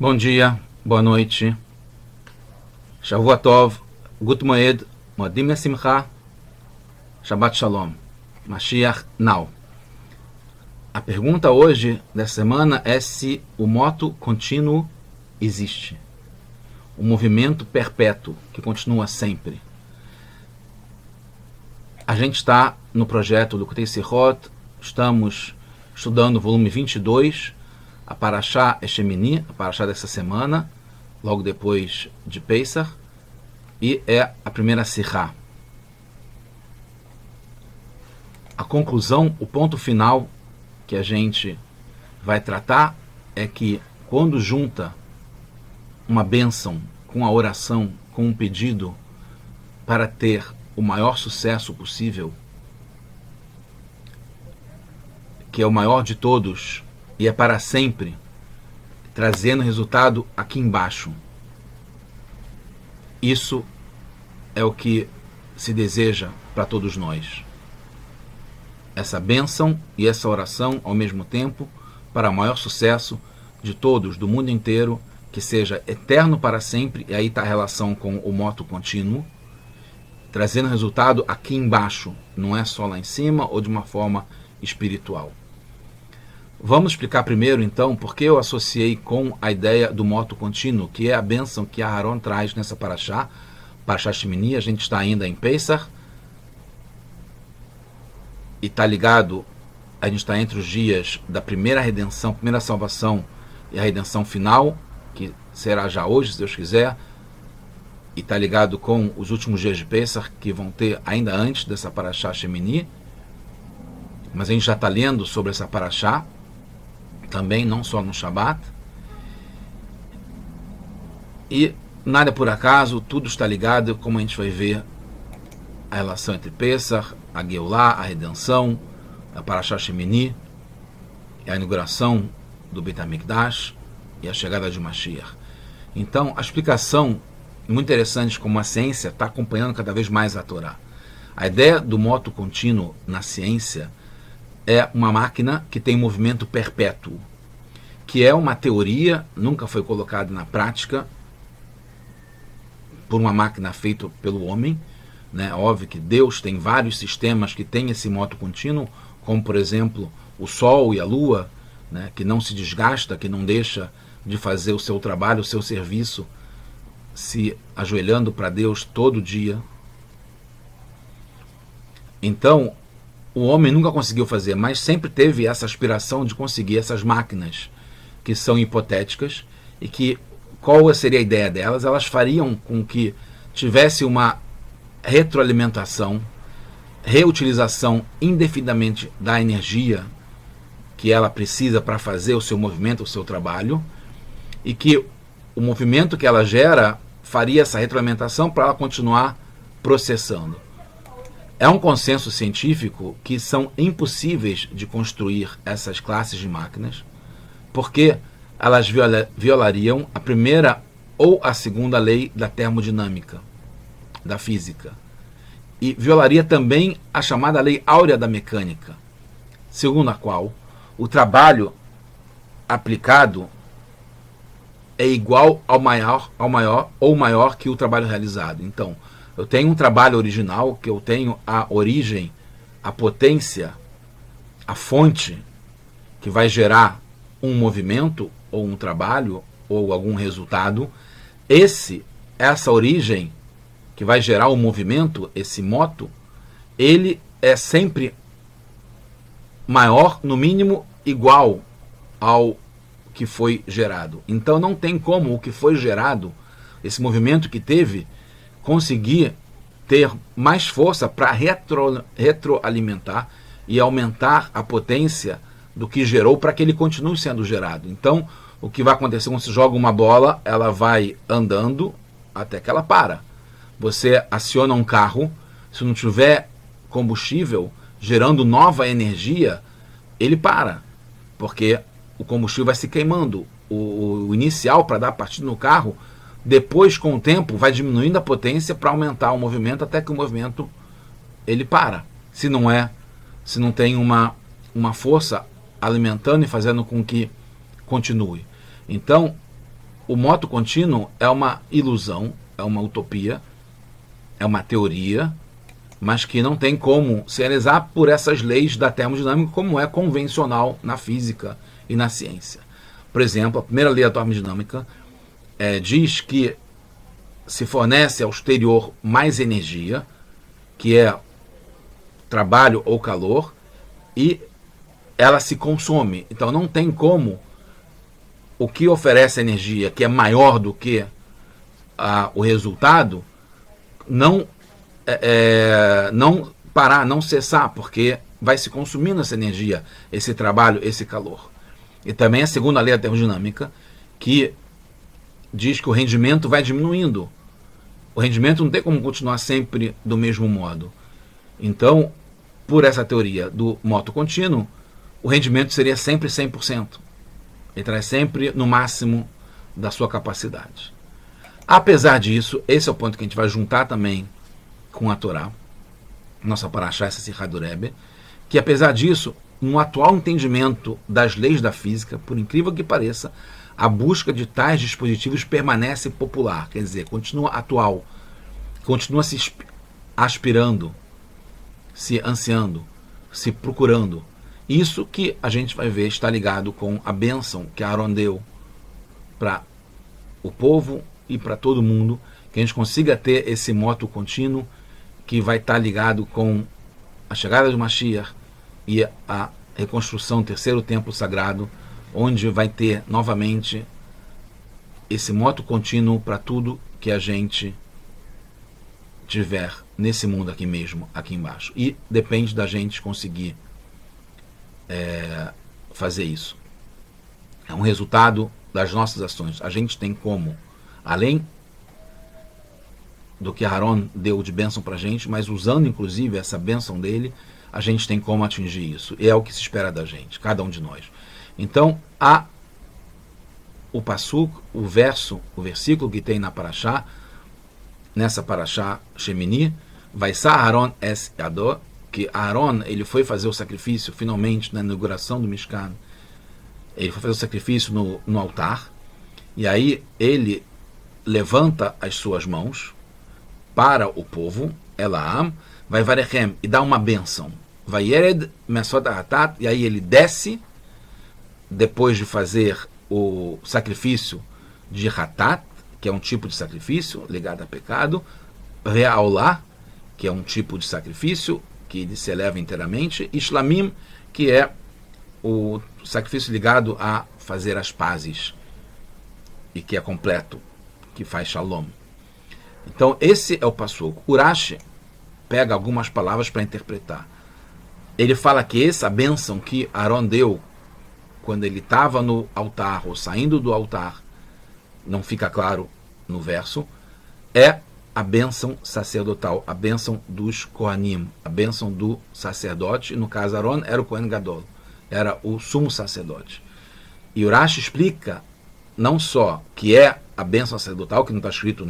Bom dia, boa noite, Shavua Tov, Gut Moed, Modim Lesimcha, Shabbat Shalom, Mashiach Now. A pergunta hoje, dessa semana, é se o moto contínuo existe. O movimento perpétuo, que continua sempre. A gente está no projeto Likutei Sichot, estamos estudando o volume 22, a Parashá Shemini, a Parashá dessa semana, logo depois de Pesach, e é a primeira Sichá. A conclusão, o ponto final que a gente vai tratar é que quando junta uma bênção com a oração, com um pedido para ter o maior sucesso possível, que é o maior de todos e é para sempre, trazendo resultado aqui embaixo. Isso é o que se deseja para todos nós. Essa bênção e essa oração ao mesmo tempo para o maior sucesso de todos, do mundo inteiro, que seja eterno para sempre, e aí está a relação com o moto contínuo, trazendo resultado aqui embaixo, não é só lá em cima ou de uma forma espiritual. Vamos explicar primeiro, então, por que eu associei com a ideia do moto contínuo, que é a bênção que Aharon traz nessa Parashá, Parashá Shemini. A gente está ainda em Pesach, e está ligado, a gente está entre os dias da primeira redenção, primeira salvação e a redenção final, que será já hoje, se Deus quiser, e está ligado com os últimos dias de Pesach, que vão ter ainda antes dessa Parashá Shemini. Mas a gente já está lendo sobre essa Parashá, também, não só no Shabat. E nada por acaso, tudo está ligado, como a gente vai ver, a relação entre Pesach, a Geulah, a redenção, a Parashá Shemini, a inauguração do Beit HaMikdash e a chegada de Mashiach. Então, a explicação, muito interessante como a ciência está acompanhando cada vez mais a Torá. A ideia do moto contínuo na ciência é uma máquina que tem movimento perpétuo, que é uma teoria, nunca foi colocada na prática por uma máquina feita pelo homem, né? Óbvio que Deus tem vários sistemas que têm esse moto contínuo, como por exemplo o Sol e a Lua, né? Que não se desgasta, que não deixa de fazer o seu trabalho, o seu serviço, se ajoelhando para Deus todo dia. Então, o homem nunca conseguiu fazer, mas sempre teve essa aspiração de conseguir essas máquinas que são hipotéticas e que, qual seria a ideia delas? Elas fariam com que tivesse uma retroalimentação, reutilização indefinidamente da energia que ela precisa para fazer o seu movimento, o seu trabalho, e que o movimento que ela gera faria essa retroalimentação para ela continuar processando. É um consenso científico que são impossíveis de construir essas classes de máquinas, porque elas violariam a primeira ou a segunda lei da termodinâmica, da física, e violaria também a chamada lei áurea da mecânica, segundo a qual o trabalho aplicado é igual ao maior ou maior que o trabalho realizado. Então, eu tenho um trabalho original, que eu tenho a origem, a potência, a fonte que vai gerar um movimento ou um trabalho ou algum resultado. Essa origem que vai gerar o movimento, esse moto, ele é sempre maior, no mínimo igual ao que foi gerado. Então não tem como o que foi gerado, esse movimento que teve, conseguir ter mais força para retroalimentar e aumentar a potência do que gerou para que ele continue sendo gerado. Então, o que vai acontecer quando você joga uma bola, ela vai andando até que ela para. Você aciona um carro, se não tiver combustível gerando nova energia, ele para, porque o combustível vai se queimando. O inicial para dar partida no carro, depois com o tempo vai diminuindo a potência para aumentar o movimento até que o movimento ele para. Se não tem uma força alimentando e fazendo com que continue. Então, o moto contínuo é uma ilusão, é uma utopia, é uma teoria, mas que não tem como se realizar por essas leis da termodinâmica como é convencional na física e na ciência. Por exemplo, a primeira lei da termodinâmica diz que se fornece ao exterior mais energia, que é trabalho ou calor, e ela se consome. Então não tem como o que oferece energia, que é maior do que o resultado, não parar, não cessar, porque vai se consumindo essa energia, esse trabalho, esse calor. E também a segunda lei da termodinâmica, que diz que o rendimento vai diminuindo. O rendimento não tem como continuar sempre do mesmo modo. Então, por essa teoria do moto contínuo, o rendimento seria sempre 100%. Ele traz sempre no máximo da sua capacidade. Apesar disso, esse é o ponto que a gente vai juntar também com a Torá, nossa paraxá, essa Sihá do Rebbe, que apesar disso, no atual entendimento das leis da física, por incrível que pareça, a busca de tais dispositivos permanece popular, quer dizer, continua atual, continua se aspirando, se ansiando, se procurando. Isso que a gente vai ver está ligado com a bênção que Aaron deu para o povo e para todo mundo, que a gente consiga ter esse moto contínuo que vai estar ligado com a chegada de Mashiach e a reconstrução do terceiro templo sagrado, onde vai ter novamente esse moto contínuo para tudo que a gente tiver nesse mundo aqui mesmo, aqui embaixo. E depende da gente conseguir fazer isso. É um resultado das nossas ações. A gente tem como, além do que Aaron deu de bênção para a gente, mas usando inclusive essa bênção dele, a gente tem como atingir isso. E é o que se espera da gente, cada um de nós. Então, há o passuk, o versículo que tem na paraxá, nessa paraxá Shemini, vai ser Aaron es Yador, que Aaron, ele foi fazer o sacrifício, finalmente, na inauguração do Mishkan, ele foi fazer o sacrifício no altar, e aí ele levanta as suas mãos para o povo, Elaam, vai varechem, e dá uma bênção, vai yered mesot hatat, e aí ele desce, depois de fazer o sacrifício de hatat, que é um tipo de sacrifício ligado a pecado, reaulá, que é um tipo de sacrifício que ele se eleva inteiramente, e shlamim, que é o sacrifício ligado a fazer as pazes, e que é completo, que faz shalom. Então esse é o passuk. Urashi pega algumas palavras para interpretar. Ele fala que essa bênção que Aaron deu quando ele estava no altar ou saindo do altar, não fica claro no verso, é a bênção sacerdotal, a bênção dos Kohanim, a bênção do sacerdote. No caso, Aaron era o Kohen Gadol, era o sumo sacerdote. E Urashi explica não só que é a bênção sacerdotal, que não está escrito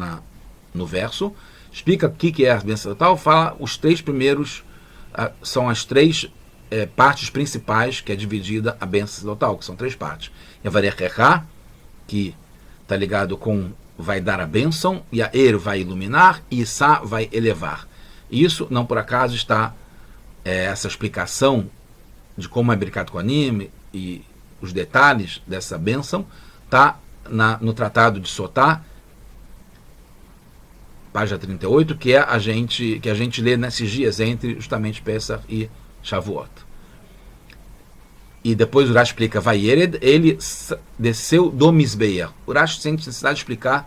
no verso, explica o que é a bênção sacerdotal, fala os três primeiros, são as três partes principais que é dividida a bênção sacerdotal, que são três partes. Yavarechechá, que está ligado com vai dar a bênção, e a vai iluminar, e Issá vai elevar. Isso, não por acaso, está essa explicação de como é Birkat Kohanim e os detalhes dessa bênção, está no Tratado de Sotá, página 38, que a gente lê nesses dias entre justamente Pesach e Shavuot. E depois o Urash explica, Vayered, ele desceu do Mizbeach. O Urash sente necessidade de explicar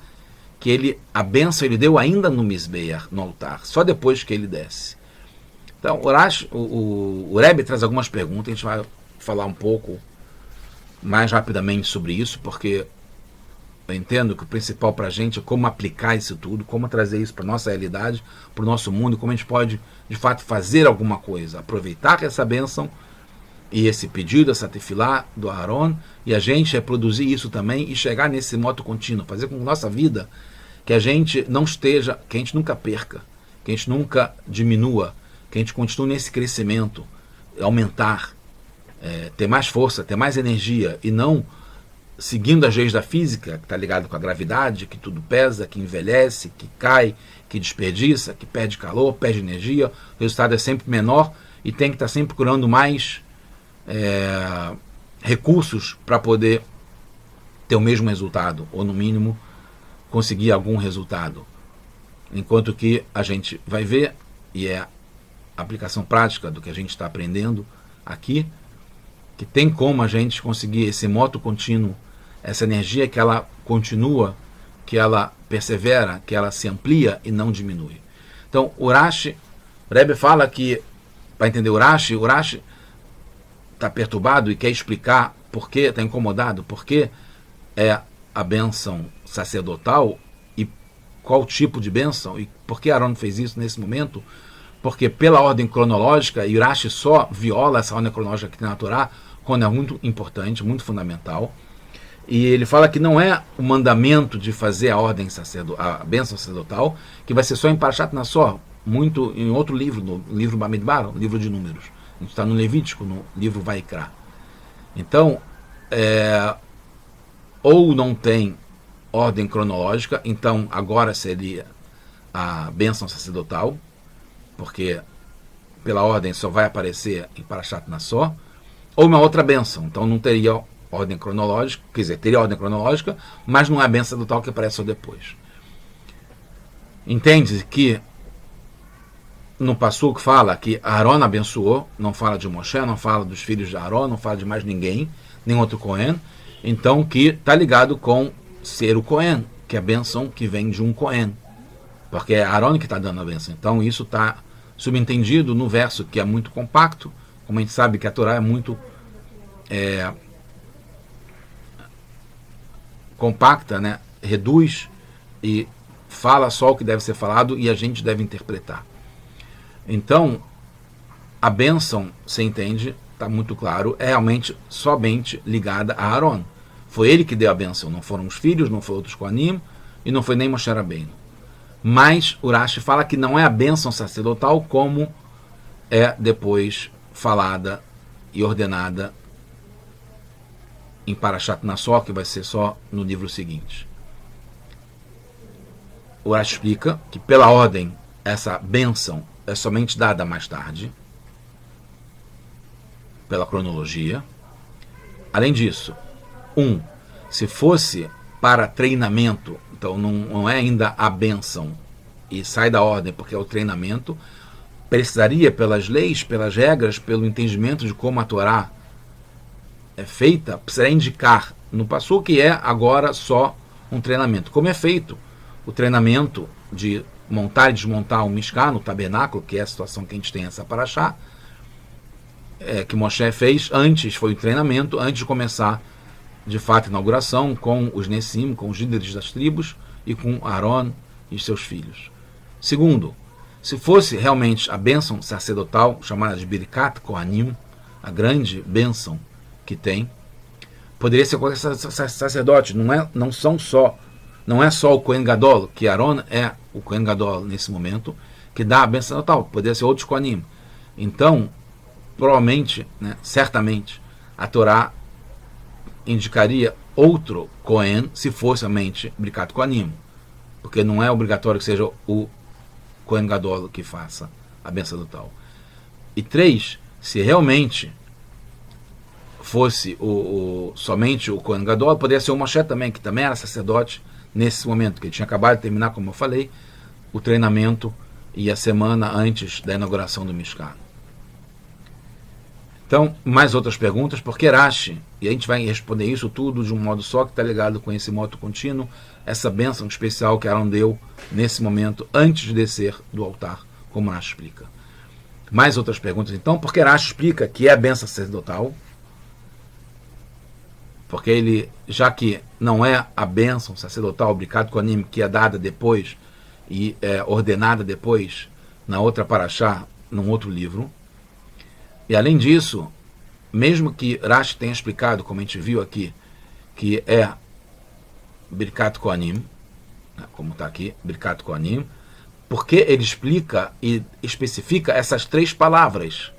que a bênção ele deu ainda no Mizbeach, no altar, só depois que ele desce. Então, o Rebbe traz algumas perguntas, a gente vai falar um pouco mais rapidamente sobre isso, porque eu entendo que o principal para a gente é como aplicar isso tudo, como trazer isso para a nossa realidade, para o nosso mundo, como a gente pode, de fato, fazer alguma coisa, aproveitar essa bênção e esse pedido, essa tefilá do Aaron, e a gente reproduzir isso também e chegar nesse modo contínuo, fazer com que nossa vida, que a gente não esteja, que a gente nunca perca, que a gente nunca diminua, que a gente continue nesse crescimento, aumentar, ter mais força, ter mais energia, e não seguindo as leis da física, que está ligado com a gravidade, que tudo pesa, que envelhece, que cai, que desperdiça, que perde calor, perde energia, o resultado é sempre menor e tem que estar sempre procurando mais recursos para poder ter o mesmo resultado, ou no mínimo conseguir algum resultado. Enquanto que a gente vai ver, e é a aplicação prática do que a gente está aprendendo aqui, que tem como a gente conseguir esse moto contínuo, essa energia que ela continua, que ela persevera, que ela se amplia e não diminui. Então, Urashi, o Rebbe fala que, para entender Urashi está perturbado e quer explicar por que, está incomodado, por que é a bênção sacerdotal e qual tipo de bênção, e por que Aaron fez isso nesse momento, porque pela ordem cronológica, Urashi só viola essa ordem cronológica que tem na Torá quando é muito importante, muito fundamental. E ele fala que não é o mandamento de fazer a ordem a bênção sacerdotal, que vai ser só em Parashat Nassor, muito em outro livro, no livro Bamidbar, no livro de Números. A gente está no Levítico, no livro Vaikra. Então, ou não tem ordem cronológica, então agora seria a bênção sacerdotal, porque pela ordem só vai aparecer em Parashat Nassor, ou uma outra bênção, então não teria ordem cronológica, quer dizer, teria ordem cronológica, mas não é a bênção do tal que aparece só depois. Entende que no Passuk fala que Aaron abençoou, não fala de Moshe, não fala dos filhos de Aaron, não fala de mais ninguém, nem outro Cohen, então que está ligado com ser o Cohen, que é a bênção que vem de um Cohen, porque é Aaron que está dando a bênção. Então isso está subentendido no verso que é muito compacto, como a gente sabe que a Torá é muito compacta, né? Reduz e fala só o que deve ser falado e a gente deve interpretar. Então, a bênção, você entende, está muito claro, é realmente somente ligada a Aaron. Foi ele que deu a bênção, não foram os filhos, não foram outros Kohanim e não foi nem Moshe Rabbeinu. Mas Urashi fala que não é a bênção sacerdotal como é depois falada e ordenada em Parashat Nassor, que vai ser só no livro seguinte. O Urashi explica que pela ordem essa bênção é somente dada mais tarde, pela cronologia. Além disso, se fosse para treinamento, então não é ainda a bênção e sai da ordem porque é o treinamento, precisaria pelas leis, pelas regras, pelo entendimento de como a Torá é feita, precisaria indicar no Passuk que é agora só um treinamento. Como é feito o treinamento de montar e desmontar o Mishkan, no tabernáculo, que é a situação que a gente tem essa paraxá, que Moshe fez antes, foi o treinamento, antes de começar de fato a inauguração com os Nessim, com os líderes das tribos e com Aaron e seus filhos. Segundo, se fosse realmente a bênção sacerdotal, chamada de Birkat Kohanim, a grande bênção que tem, poderia ser qualquer sacerdote, não é só o Kohen Gadol, que Aaron é o Kohen Gadol nesse momento, que dá a bênção sacerdotal, poderia ser outros Kohanim. Então, provavelmente, certamente, a Torá indicaria outro Kohen se fosse somente Birkat Kohanim, porque não é obrigatório que seja o Kohen Gadol que faça a bênção sacerdotal. E 3, se realmente fosse somente o Kohen Gadol, poderia ser o Moshe também, que também era sacerdote nesse momento, que ele tinha acabado de terminar, como eu falei, o treinamento e a semana antes da inauguração do Mishkan. Então, mais outras perguntas, porque Rashi, e a gente vai responder isso tudo de um modo só, que está ligado com esse moto contínuo, essa bênção especial que Aaron deu nesse momento, antes de descer do altar, como Rashi explica. Mais outras perguntas, então, porque Rashi explica que é a bênção sacerdotal, porque ele, já que não é a bênção sacerdotal, Birkat Kohanim, que é dada depois e é ordenada depois na outra paraxá, num outro livro. E além disso, mesmo que Rashi tenha explicado, como a gente viu aqui, que é Birkat Kohanim, como está aqui, Birkat Kohanim, porque ele explica e especifica essas 3 palavras.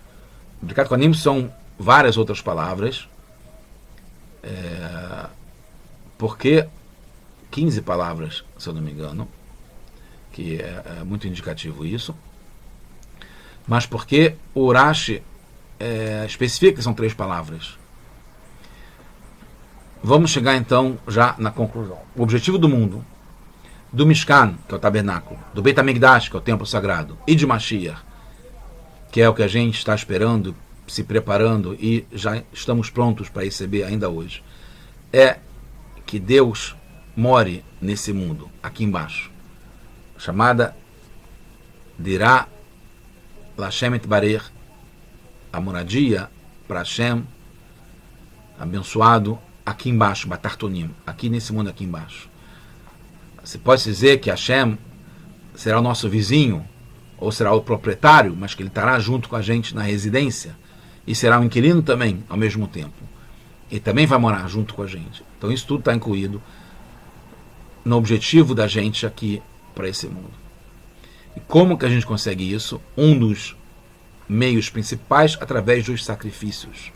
Birkat Kohanim são várias outras palavras, porque 15 palavras, se eu não me engano, que é muito indicativo isso, mas porque o Rashi especifica que são 3 palavras. Vamos chegar então já na conclusão. O objetivo do mundo, do Mishkan, que é o tabernáculo, do Beit HaMikdash, que é o templo sagrado, e de Mashiach, que é o que a gente está esperando, se preparando e já estamos prontos para receber ainda hoje, é que Deus more nesse mundo, aqui embaixo, chamada Dirá Lashem Etbarer, a moradia para Hashem, abençoado, aqui embaixo, Batartonim, aqui nesse mundo aqui embaixo. Você pode dizer que Hashem será o nosso vizinho, ou será o proprietário, mas que ele estará junto com a gente na residência, e será um inquilino também, ao mesmo tempo. Ele também vai morar junto com a gente. Então isso tudo está incluído no objetivo da gente aqui para esse mundo. E como que a gente consegue isso? Um dos meios principais, através dos sacrifícios.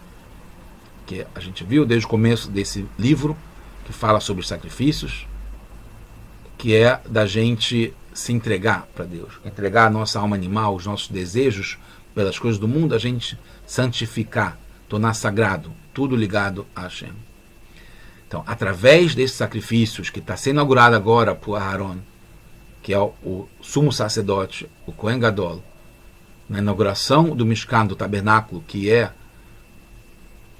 Que a gente viu desde o começo desse livro, que fala sobre os sacrifícios, que é da gente se entregar para Deus. Entregar a nossa alma animal, os nossos desejos pelas coisas do mundo, a gente santificar, tornar sagrado, tudo ligado a Hashem. Então, através desses sacrifícios, que está sendo inaugurado agora por Aharon, que é o sumo sacerdote, o Kohen Gadol, na inauguração do Mishkan, do tabernáculo, que é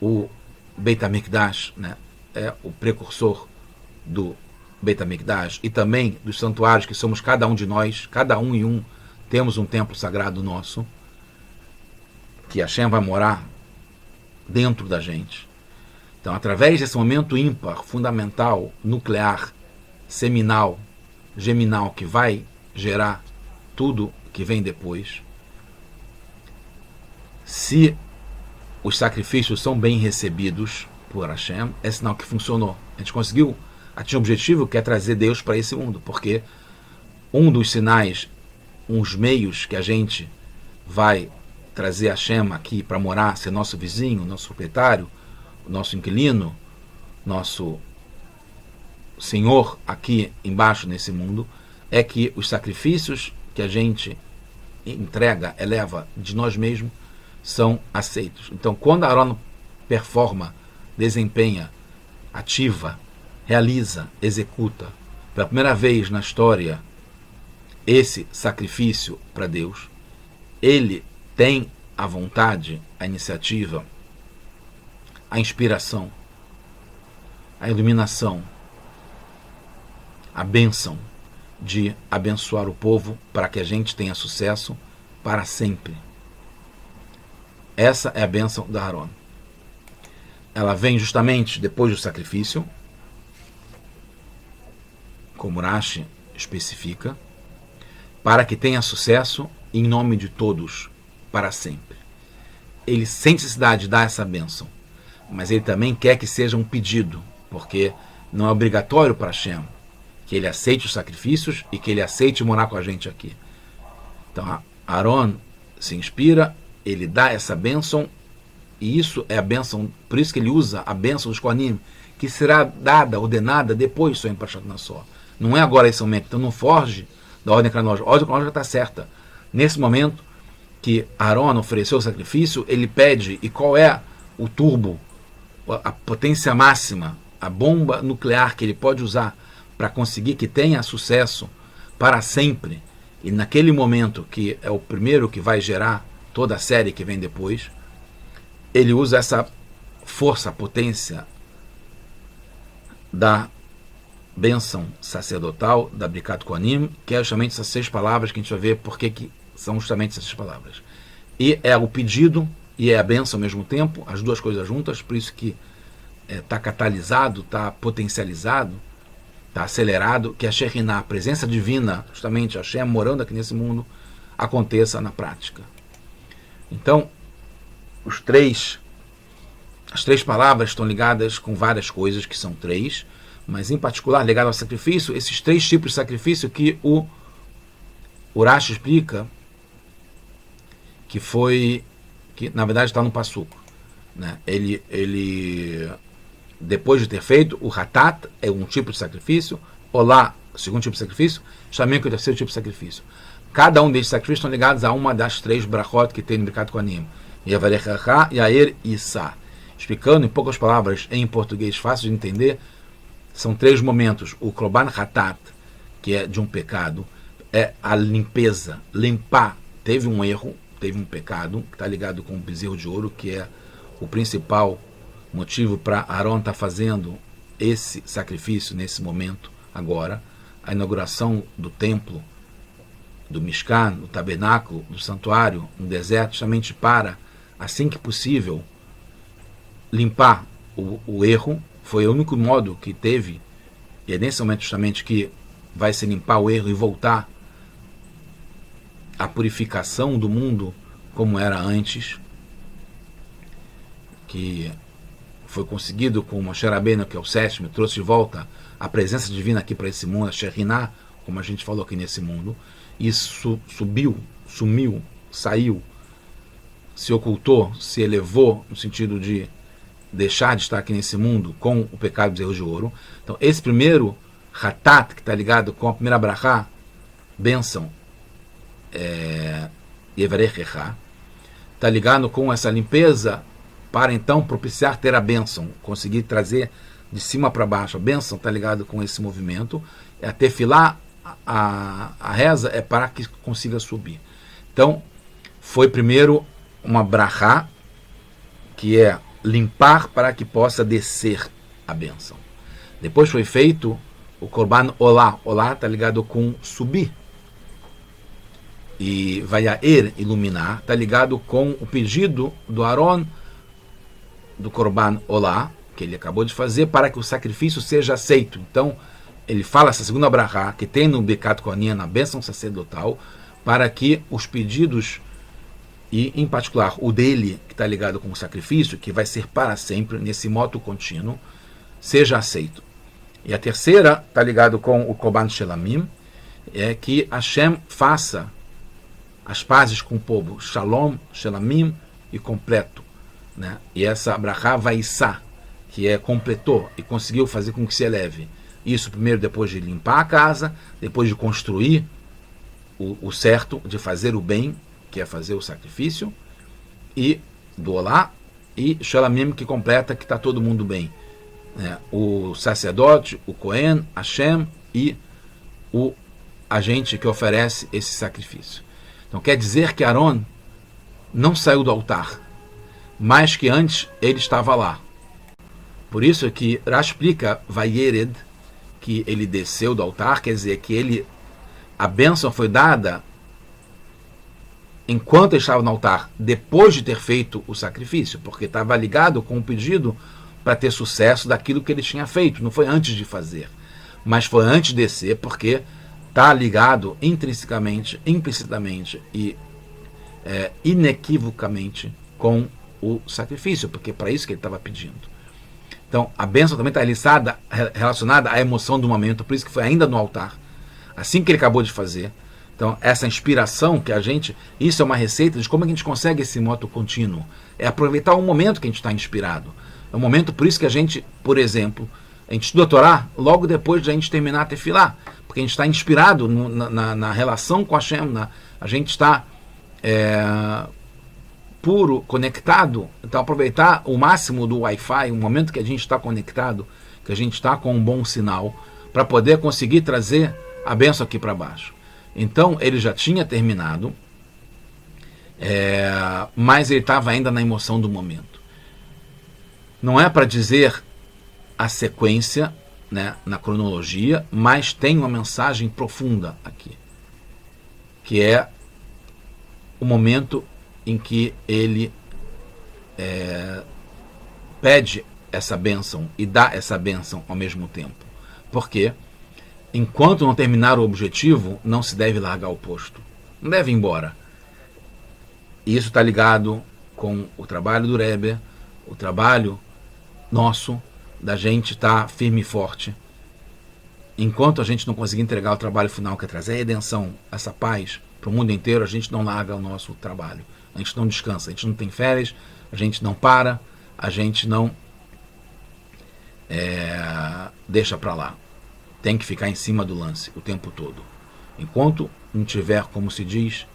o Beit HaMikdash, né? É o precursor do Beit HaMikdash, e também dos santuários, que somos cada um de nós, cada um em um, temos um templo sagrado nosso, que Hashem vai morar dentro da gente. Então, através desse momento ímpar, fundamental, nuclear, seminal, geminal, que vai gerar tudo que vem depois, se os sacrifícios são bem recebidos por Hashem, é sinal que funcionou. A gente conseguiu atingir o objetivo, que é trazer Deus para esse mundo, porque um dos sinais, uns meios que a gente vai trazer Hashem aqui para morar, ser nosso vizinho, nosso proprietário, nosso inquilino, nosso senhor aqui embaixo nesse mundo, é que os sacrifícios que a gente entrega, eleva de nós mesmos, são aceitos. Então, quando Aaron performa, desempenha, ativa, realiza, executa, pela primeira vez na história, esse sacrifício para Deus, ele tem a vontade, a iniciativa, a inspiração, a iluminação, a bênção de abençoar o povo para que a gente tenha sucesso para sempre. Essa é a bênção da Aaron. Ela vem justamente depois do sacrifício, como Rashi especifica, para que tenha sucesso em nome de todos, para sempre. Ele sente necessidade de dar essa bênção, mas ele também quer que seja um pedido, porque não é obrigatório para Hashem que ele aceite os sacrifícios e que ele aceite morar com a gente aqui. Então, Aaron se inspira, ele dá essa bênção, e isso é a bênção, por isso que ele usa a bênção dos Kohanim, que será dada, ordenada depois só em Parashat Nassau. Não é agora esse momento, então não foge da ordem cronológica. A ordem cronológica está certa. Nesse momento que Aaron ofereceu o sacrifício, ele pede, e qual é o turbo, a potência máxima, a bomba nuclear que ele pode usar para conseguir que tenha sucesso para sempre, e naquele momento que é o primeiro que vai gerar toda a série que vem depois, ele usa essa força, potência da bênção sacerdotal, da Birkat Kohanim, que é justamente essas 6 palavras que a gente vai ver porque que são justamente essas palavras. E é o pedido e é a bênção ao mesmo tempo, as duas coisas juntas, por isso que está catalisado, está potencializado, está acelerado, que a Shekhinah, a presença divina, justamente a Hashem morando aqui nesse mundo, aconteça na prática. Então, as 3 palavras estão ligadas com várias coisas, que são 3, mas em particular ligado ao sacrifício, esses 3 tipos de sacrifício que o Rashi explica, que na verdade está no Passuco, né? Ele depois de ter feito, o hatat é um tipo de sacrifício, olá, o segundo tipo de sacrifício, shamim, que é o terceiro tipo de sacrifício. Cada um desses sacrifícios estão ligados a uma das 3 brachot que tem no Birkat Kohanim. Yevarechecha, Yair e Issa. Explicando em poucas palavras, em português fácil de entender, são 3 momentos. O Korban Hatat, que é de um pecado, é a limpeza, limpar. Teve um erro, teve um pecado, que está ligado com o bezerro de ouro, que é o principal motivo para Aaron estar fazendo esse sacrifício nesse momento, agora. A inauguração do templo, do Mishkan, do tabernáculo, do santuário, no deserto, justamente para, assim que possível, limpar o erro. Foi o único modo que teve, e é nesse momento justamente que vai se limpar o erro e voltar à purificação do mundo como era antes, que foi conseguido com Moshe Rabbeinu, que é o 7º, trouxe de volta a presença divina aqui para esse mundo, a Shekhinah, como a gente falou aqui nesse mundo. Isso sumiu, saiu, se ocultou, se elevou no sentido de deixar de estar aqui nesse mundo com o pecado do bezerro de ouro. Então, esse primeiro hatat, que está ligado com a primeira brachá, bênção, Yevarechecha, está ligado com essa limpeza para então propiciar ter a bênção, conseguir trazer de cima para baixo. A bênção está ligado com esse movimento. A tefilá, a reza é para que consiga subir. Então, foi primeiro uma brachá, que é limpar para que possa descer a bênção. Depois foi feito o Korban Olá. Olá está ligado com subir. E Vayaer, iluminar, está ligado com o pedido do Aaron, do Korban Olá, que ele acabou de fazer, para que o sacrifício seja aceito. Então, ele fala essa segunda brachá, que tem no Birkat Kohanim, na bênção sacerdotal, para que os pedidos, e em particular o dele, que está ligado com o sacrifício, que vai ser para sempre, nesse moto contínuo, seja aceito. E a terceira está ligado com o Korban Shelamim, é que Hashem faça as pazes com o povo, Shalom, Shelamim e completo. Né? E essa brachá Vaissá, que completou e conseguiu fazer com que se eleve. Isso primeiro depois de limpar a casa, depois de construir o certo, de fazer o bem, que é fazer o sacrifício, e do Olá, e Shelamim, que completa, que está todo mundo bem. O sacerdote, o Cohen, Hashem e o agente que oferece esse sacrifício. Então quer dizer que Aaron não saiu do altar, mas que antes ele estava lá. Por isso é que Rashi explica Vayered, que ele desceu do altar, quer dizer que a bênção foi dada enquanto ele estava no altar, depois de ter feito o sacrifício, porque estava ligado com o pedido para ter sucesso daquilo que ele tinha feito. Não foi antes de fazer, mas foi antes de descer, porque está ligado intrinsecamente, implicitamente e inequivocamente com o sacrifício, porque é para isso que ele estava pedindo. Então, a bênção também está relacionada à emoção do momento, por isso que foi ainda no altar, assim que ele acabou de fazer. Então, essa inspiração que isso é uma receita de como a gente consegue esse moto contínuo. É aproveitar o momento que a gente está inspirado. É um momento, por isso que a gente, por exemplo, a gente estuda a Torá logo depois de a gente terminar a tefilá, porque a gente está inspirado na relação com Hashem, a gente está puro, conectado. Então, aproveitar o máximo do Wi-Fi, o momento que a gente está conectado, que a gente está com um bom sinal, para poder conseguir trazer a bênção aqui para baixo. Então, ele já tinha terminado, mas ele estava ainda na emoção do momento. Não é para dizer a sequência, né, na cronologia, mas tem uma mensagem profunda aqui, que é o momento em que ele pede essa bênção e dá essa bênção ao mesmo tempo. Porque enquanto não terminar o objetivo, não se deve largar o posto. Não deve ir embora. E isso está ligado com o trabalho do Rebbe, o trabalho nosso, da gente estar firme e forte. Enquanto a gente não conseguir entregar o trabalho final, que é trazer a redenção, essa paz para o mundo inteiro, a gente não larga o nosso trabalho. A gente não descansa, a gente não tem férias, a gente não para, a gente não deixa para lá. Tem que ficar em cima do lance o tempo todo. Enquanto não tiver, como se diz,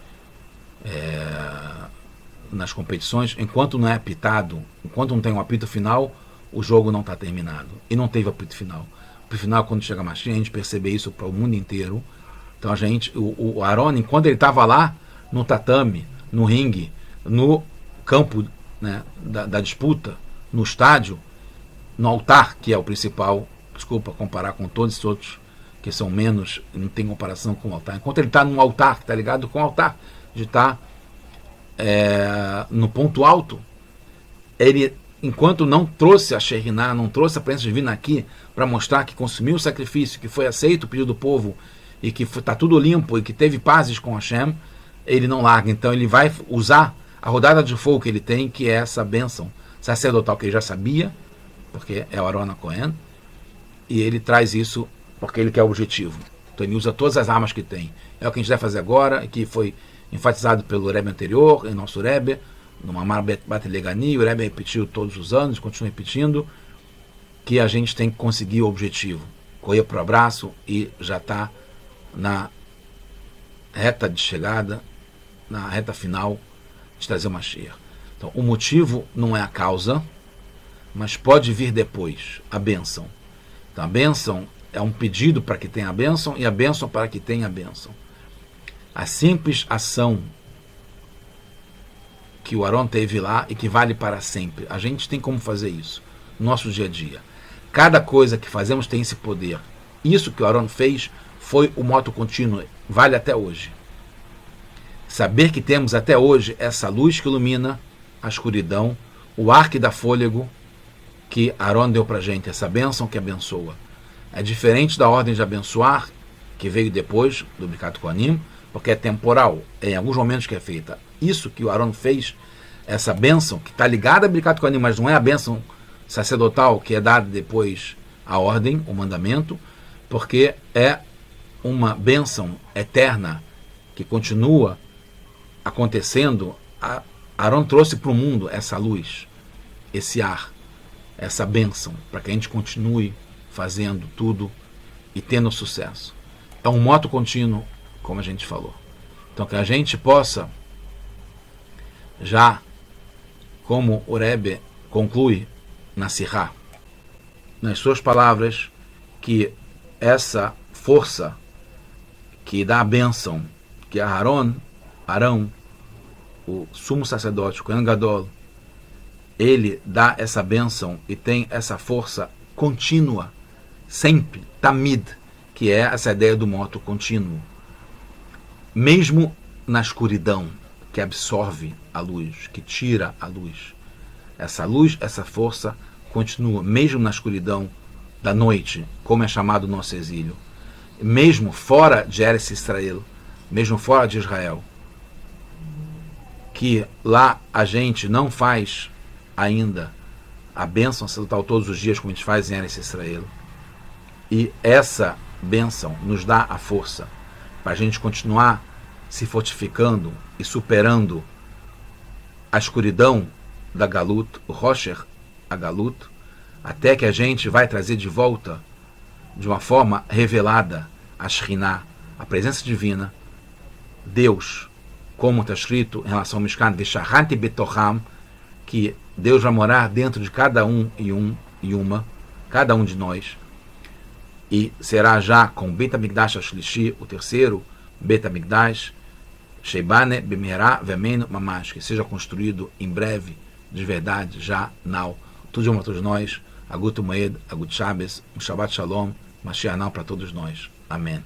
nas competições, enquanto não é apitado, enquanto não tem um apito final, o jogo não está terminado. E não teve apito final. O apito final, quando chega a Mashiach, a gente percebe isso para o mundo inteiro. Então o Aaron, enquanto ele estava lá, no tatame, no ringue, no campo, né, da disputa, no estádio, no altar, que é o principal, desculpa comparar com todos os outros que são menos, não tem comparação com o altar. Enquanto ele está no altar, está ligado com o altar, de estar no ponto alto, ele, enquanto não trouxe a Shekhinah, não trouxe a presença divina aqui para mostrar que consumiu o sacrifício, que foi aceito o pedido do povo e que está tudo limpo e que teve pazes com Hashem, ele não larga. Então ele vai usar a rodada de fogo que ele tem, que é essa bênção sacerdotal que ele já sabia, porque é o Aaron Cohen, e ele traz isso porque ele quer o objetivo. Então ele usa todas as armas que tem. É o que a gente vai fazer agora, que foi enfatizado pelo Rebbe anterior, em nosso Rebbe, no Mamar Bet Legani. O Rebbe repetiu todos os anos, continua repetindo, que a gente tem que conseguir o objetivo, correr para o abraço e já está na reta de chegada, na reta final de trazer o Mashiach. Então o motivo não é a causa, mas pode vir depois, a bênção. Então a bênção é um pedido para que tenha a bênção e a bênção para que tenha a bênção. A simples ação que o Aaron teve lá e que vale para sempre. A gente tem como fazer isso no nosso dia a dia. Cada coisa que fazemos tem esse poder. Isso que o Aaron fez foi o moto contínuo, vale até hoje. Saber que temos até hoje essa luz que ilumina a escuridão, o ar que dá fôlego que Aaron deu para a gente, essa bênção que abençoa. É diferente da ordem de abençoar, que veio depois do Birkat Kohanim, porque é temporal, é em alguns momentos que é feita. Isso que o Aaron fez, essa bênção, que está ligada a Birkat Kohanim, mas não é a bênção sacerdotal que é dada depois a ordem, o mandamento, porque é uma bênção eterna que continua acontecendo. Aaron trouxe para o mundo essa luz, esse ar, essa bênção, para que a gente continue fazendo tudo e tendo sucesso. É um moto contínuo, como a gente falou. Então que a gente possa, já como o Rebbe conclui na Sirá, nas suas palavras, que essa força que dá a bênção, que é Arão, o sumo sacerdote, o Kohen Gadol, ele dá essa bênção e tem essa força contínua, sempre, tamid, que é essa ideia do moto contínuo. Mesmo na escuridão, que absorve a luz, que tira a luz. Essa luz, essa força continua, mesmo na escuridão da noite, como é chamado o nosso exílio. Mesmo fora de Eretz Israel, mesmo fora de Israel, que lá a gente não faz ainda a bênção sacerdotal todos os dias, como a gente faz em Eretz Israel. E essa bênção nos dá a força para a gente continuar se fortificando e superando a escuridão da Galut, o Rosher, a Galut, até que a gente vai trazer de volta, de uma forma revelada, a Shekhinah, a presença divina, Deus, como está escrito em relação ao Mishkan, Veshahanti Betoham, que Deus vai morar dentro de cada um e uma, cada um de nós, e será já com Beit HaMikdash HaShlishi, o terceiro Beit HaMikdash, Sheibane B'mehera V'amenu Mamash, que seja construído em breve, de verdade, já, now. Tudo de uma para todos nós. Agut Moed, Agut Shabbos, um Shabbat Shalom, Mashiach now para todos nós. Amém.